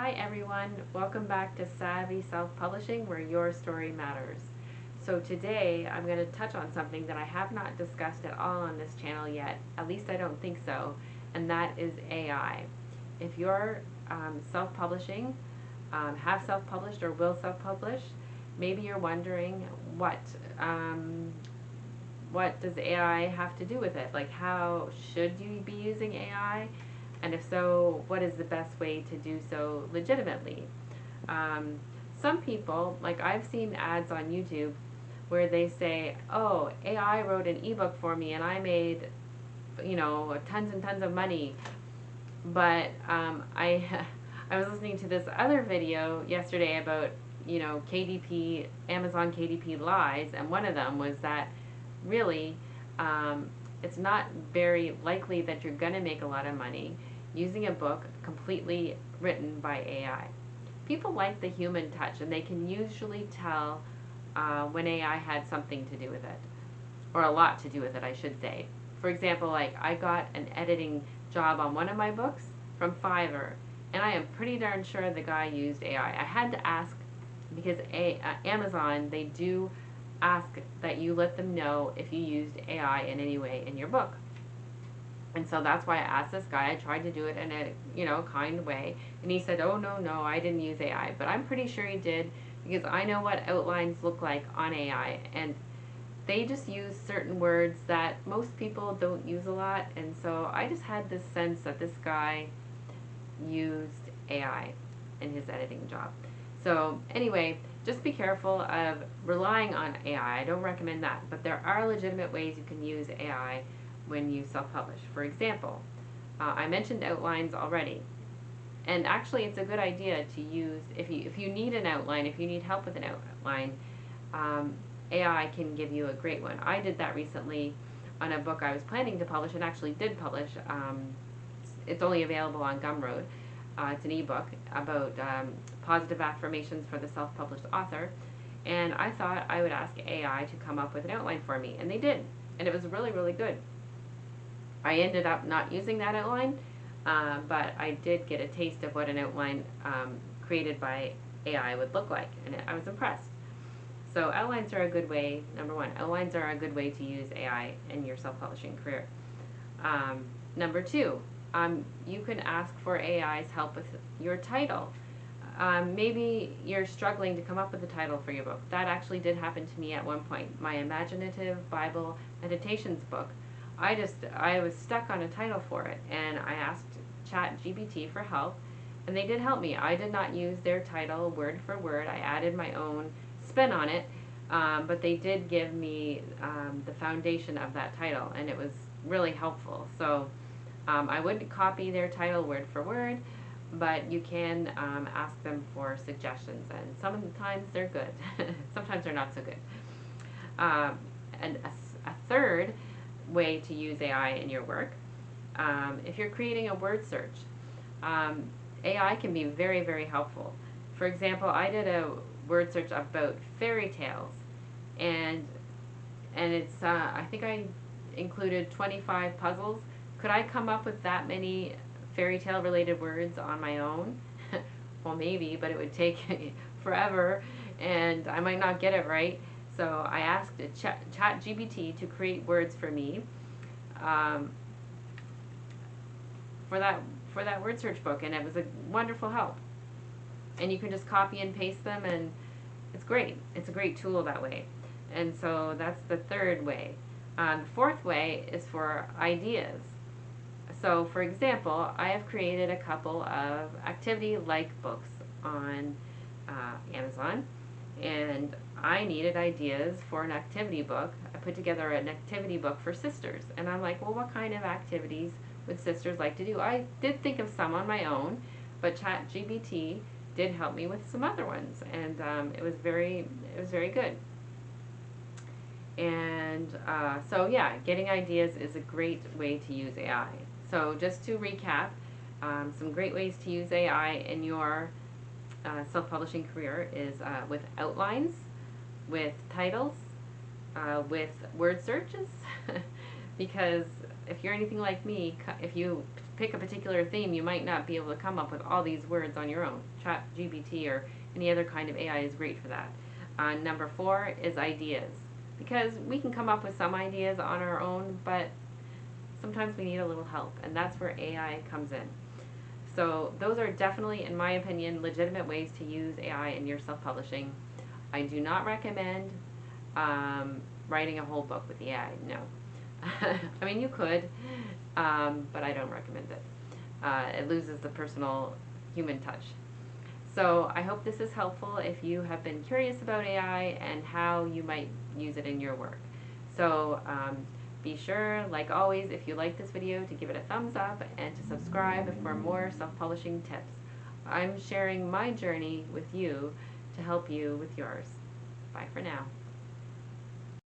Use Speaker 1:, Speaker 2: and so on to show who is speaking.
Speaker 1: Hi everyone, welcome back to Savvy Self-Publishing, where your story matters. So today I'm going to touch on something that I have not discussed at all on this channel yet, at least I don't think so, and that is AI. If you're self-publishing, have self-published or will self-publish, maybe you're wondering what does AI have to do with it? Like, how should you be using AI? And if so, what is the best way to do so legitimately? Um, some people, like I've seen ads on YouTube where they say, oh, AI wrote an ebook for me and I made, tons and tons of money. But I was listening to this other video yesterday about, KDP, Amazon KDP lies, and one of them was that really, it's not very likely that you're going to make a lot of money using a book completely written by AI. People like the human touch, and they can usually tell when AI had something to do with it, or a lot to do with it, I should say. For example, like I got an editing job on one of my books from Fiverr, and I am pretty darn sure the guy used AI. I had to ask because Amazon, they do ask that you let them know if you used AI in any way in your book. And so that's why I asked this guy. I tried to do it in a, kind way. And he said, oh, no, I didn't use AI. But I'm pretty sure he did because I know what outlines look like on AI. And they just use certain words that most people don't use a lot. And so I just had this sense that this guy used AI in his editing job. So anyway, just be careful of relying on AI. I don't recommend that, but there are legitimate ways you can use AI when you self-publish. For example, I mentioned outlines already, and actually it's a good idea to use if you need an outline, if you need help with an outline, AI can give you a great one. I did that recently on a book I was planning to publish and actually did publish. It's only available on Gumroad. It's an ebook about positive affirmations for the self-published author, and I thought I would ask AI to come up with an outline for me, and they did, and it was really, really good. I ended up not using that outline, but I did get a taste of what an outline created by AI would look like, and I was impressed. So outlines are a good way, number one, outlines are a good way to use AI in your self-publishing career. Number two, you can ask for AI's help with your title. Maybe you're struggling to come up with a title for your book. That actually did happen to me at one point. My imaginative Bible meditations book, I was stuck on a title for it, and I asked ChatGPT for help, and they did help me. I did not use their title word for word. I added my own spin on it, but they did give me the foundation of that title, and it was really helpful. So I wouldn't copy their title word for word, but you can ask them for suggestions, and sometimes they're good. Sometimes they're not so good. And a third way to use AI in your work, if you're creating a word search, AI can be very, very helpful. For example, I did a word search about fairy tales, and it's I think I included 25 puzzles. Could I come up with that many fairy tale related words on my own? Well, maybe, but it would take forever, and I might not get it right. So I asked ChatGPT to create words for me for that word search book, and it was a wonderful help. And you can just copy and paste them, and it's great. It's a great tool that way. And so that's the third way. The fourth way is for ideas. So, for example, I have created a couple of activity-like books on Amazon, and I needed ideas for an activity book. I put together an activity book for sisters, and I'm like, well, what kind of activities would sisters like to do? I did think of some on my own, but ChatGPT did help me with some other ones, and it was very good. And so yeah, getting ideas is a great way to use AI. So just to recap, some great ways to use AI in your self-publishing career is with outlines, with titles, with word searches, because if you're anything like me, if you pick a particular theme, you might not be able to come up with all these words on your own. ChatGPT or any other kind of AI is great for that. Number 4 is ideas. Because we can come up with some ideas on our own, but sometimes we need a little help, and that's where AI comes in. So those are definitely, in my opinion, legitimate ways to use AI in your self-publishing. I do not recommend writing a whole book with the AI, no. I mean, you could, but I don't recommend it. It loses the personal human touch. So I hope this is helpful if you have been curious about AI and how you might use it in your work. So be sure, like always, if you like this video, to give it a thumbs up and to subscribe for more self-publishing tips. I'm sharing my journey with you to help you with yours. Bye for now.